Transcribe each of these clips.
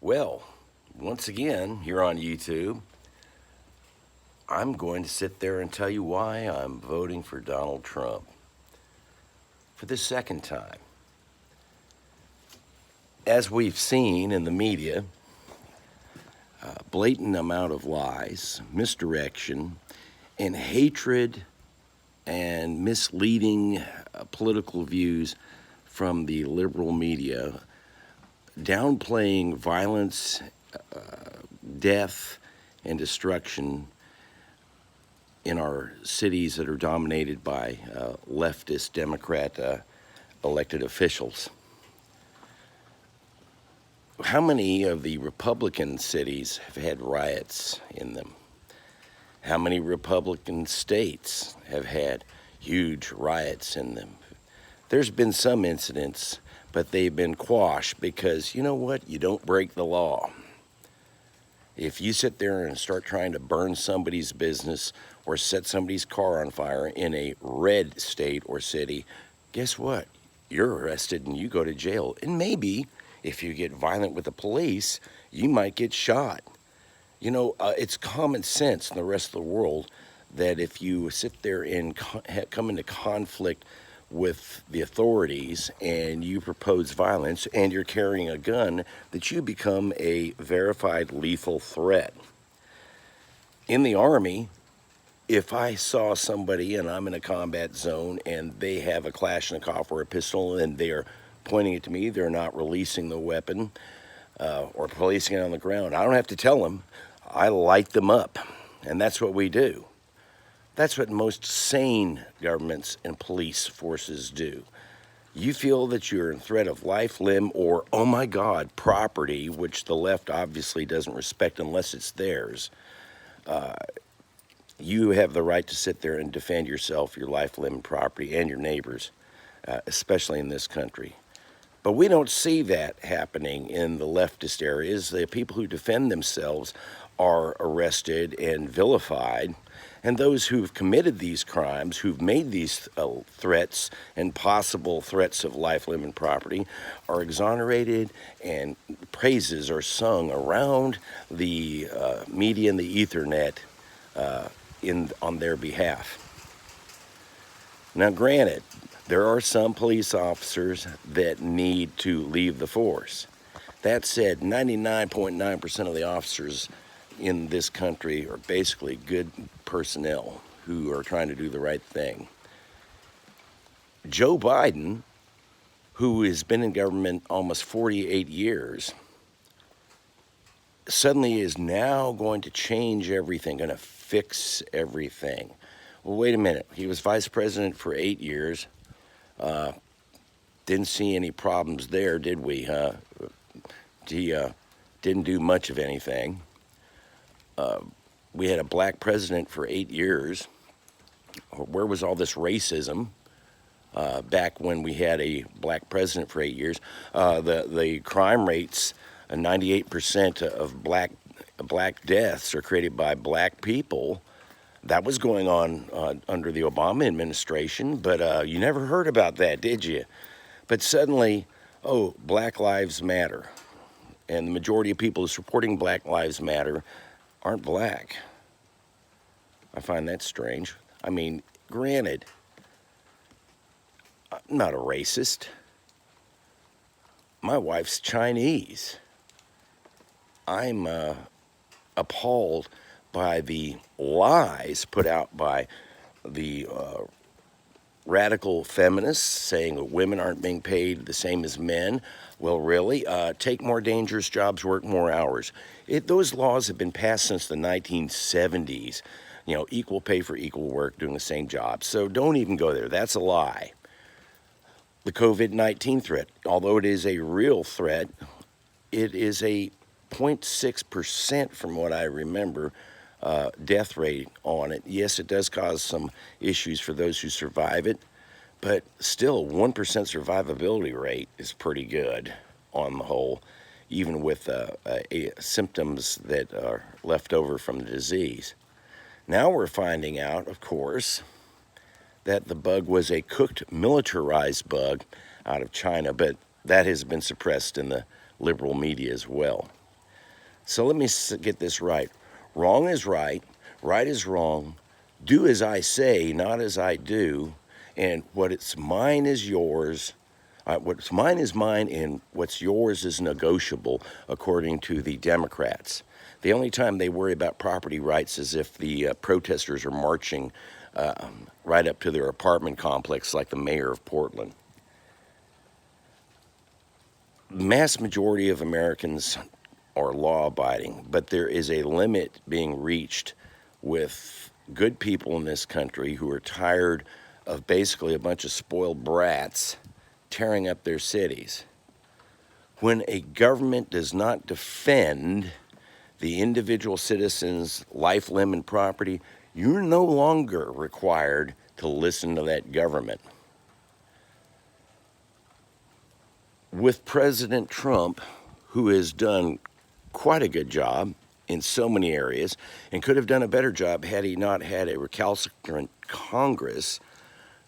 Well, once again, here on YouTube, I'm going to sit there and tell you why I'm voting for Donald Trump for the second time. As we've seen in the media, a blatant amount of lies, misdirection, and hatred and misleading political views from the liberal media, downplaying violence, death, and destruction in our cities that are dominated by leftist Democrat elected officials. How many of the Republican cities have had riots in them? How many Republican states have had huge riots in them? There's been some incidents, but they've been quashed because, you know what? You don't break the law. If you sit there and start trying to burn somebody's business or set somebody's car on fire in a red state or city, guess what? You're arrested and you go to jail. And maybe if you get violent with the police, you might get shot. You know, it's common sense in the rest of the world that if you sit there and come into conflict with the authorities and you propose violence and you're carrying a gun, that you become a verified lethal threat. In the Army, if I saw somebody and I'm in a combat zone and they have a Kalashnikov or a pistol and they're pointing it to me, they're not releasing the weapon or placing it on the ground, I don't have to tell them. I light them up, and that's what we do. That's what most sane governments and police forces do. You feel that you're in threat of life, limb, or, oh my God, property, which the left obviously doesn't respect unless it's theirs. You have the right to sit there and defend yourself, your life, limb, property, and your neighbors, especially in this country. But we don't see that happening in the leftist areas. The people who defend themselves are arrested and vilified. And those who've committed these crimes, who've made these threats and possible threats of life, limb, and property, are exonerated, and praises are sung around the media and the Ethernet on their behalf. Now, granted, there are some police officers that need to leave the force. That said, 99.9% of the officers in this country are basically good personnel who are trying to do the right thing. Joe Biden, who has been in government almost 48 years, suddenly is now going to change everything, going to fix everything. Well, wait a minute. He was vice president for 8 years. Didn't see any problems there, did we? He didn't do much of anything. We had a black president for 8 years. Where was all this racism back when we had a black president for 8 years? The crime rates, 98% of black deaths are created by black people. That was going on under the Obama administration, but you never heard about that, did you? But suddenly, Black Lives Matter. And the majority of people supporting Black Lives Matter aren't black. I find that strange. I mean, granted, I'm not a racist. My wife's Chinese. I'm appalled by the lies put out by the radical feminists saying that women aren't being paid the same as men. Well, really? Take more dangerous jobs, work more hours. Those laws have been passed since the 1970s. You know, equal pay for equal work, doing the same job. So don't even go there. That's a lie. The COVID-19 threat, although it is a real threat, it is a 0.6% from what I remember death rate on it. Yes, it does cause some issues for those who survive it, but still 1% survivability rate is pretty good on the whole, even with symptoms that are left over from the disease. Now we're finding out, of course, that the bug was a cooked, militarized bug out of China, but that has been suppressed in the liberal media as well. So let me get this right. Wrong is right, right is wrong. Do as I say, not as I do. And what's mine is yours. What's mine is mine, and what's yours is negotiable, according to the Democrats. The only time they worry about property rights is if the protesters are marching right up to their apartment complex, like the mayor of Portland. The mass majority of Americans are law-abiding, but there is a limit being reached with good people in this country who are tired of basically a bunch of spoiled brats tearing up their cities. When a government does not defend the individual citizen's life, limb, and property, you're no longer required to listen to that government. With President Trump, who has done quite a good job in so many areas and could have done a better job had he not had a recalcitrant Congress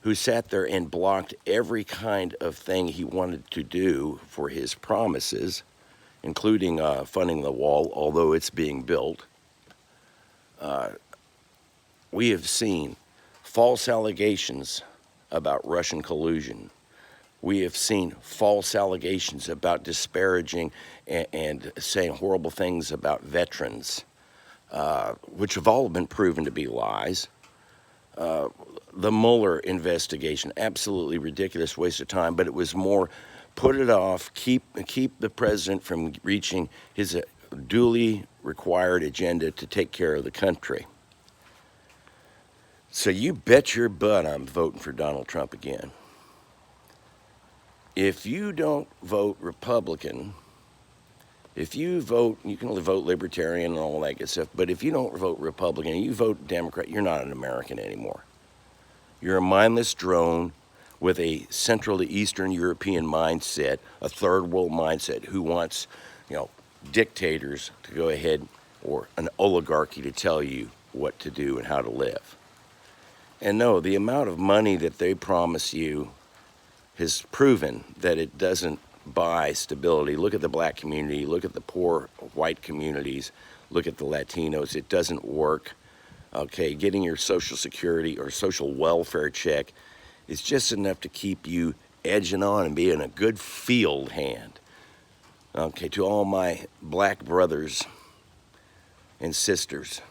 who sat there and blocked every kind of thing he wanted to do for his promises, including funding the wall, although it's being built. We have seen false allegations about Russian collusion. We have seen false allegations about disparaging and saying horrible things about veterans, which have all been proven to be lies. The Mueller investigation, absolutely ridiculous waste of time, but it was more put it off, keep the president from reaching his duly required agenda to take care of the country. So you bet your butt I'm voting for Donald Trump again. If you don't vote Republican, if you vote, you can only vote Libertarian and all that good stuff, but if you don't vote Republican and you vote Democrat, you're not an American anymore. You're a mindless drone with a Central to Eastern European mindset, a third world mindset, who wants, dictators to go ahead, or an oligarchy to tell you what to do and how to live. And no, the amount of money that they promise you has proven that it doesn't buy stability. Look at the black community, look at the poor white communities, look at the Latinos. It doesn't work. Okay, getting your Social Security or social welfare check is just enough to keep you edging on and being a good field hand. Okay, to all my black brothers and sisters,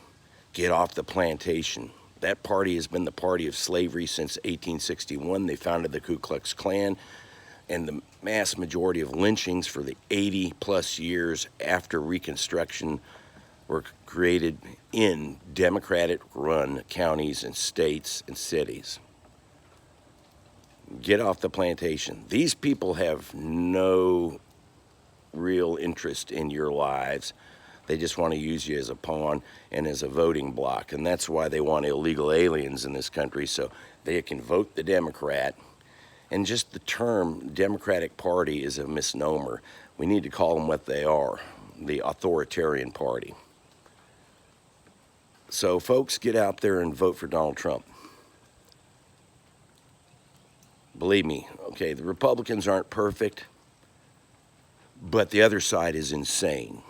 get off the plantation. That party has been the party of slavery since 1861. They founded the Ku Klux Klan, and the mass majority of lynchings for the 80 plus years after Reconstruction were created in Democratic-run counties and states and cities. Get off the plantation. These people have no real interest in your lives. They just want to use you as a pawn and as a voting block. And that's why they want illegal aliens in this country, so they can vote the Democrat. And just the term Democratic Party is a misnomer. We need to call them what they are, the authoritarian party. So folks, get out there and vote for Donald Trump. Believe me, okay, the Republicans aren't perfect, but the other side is insane.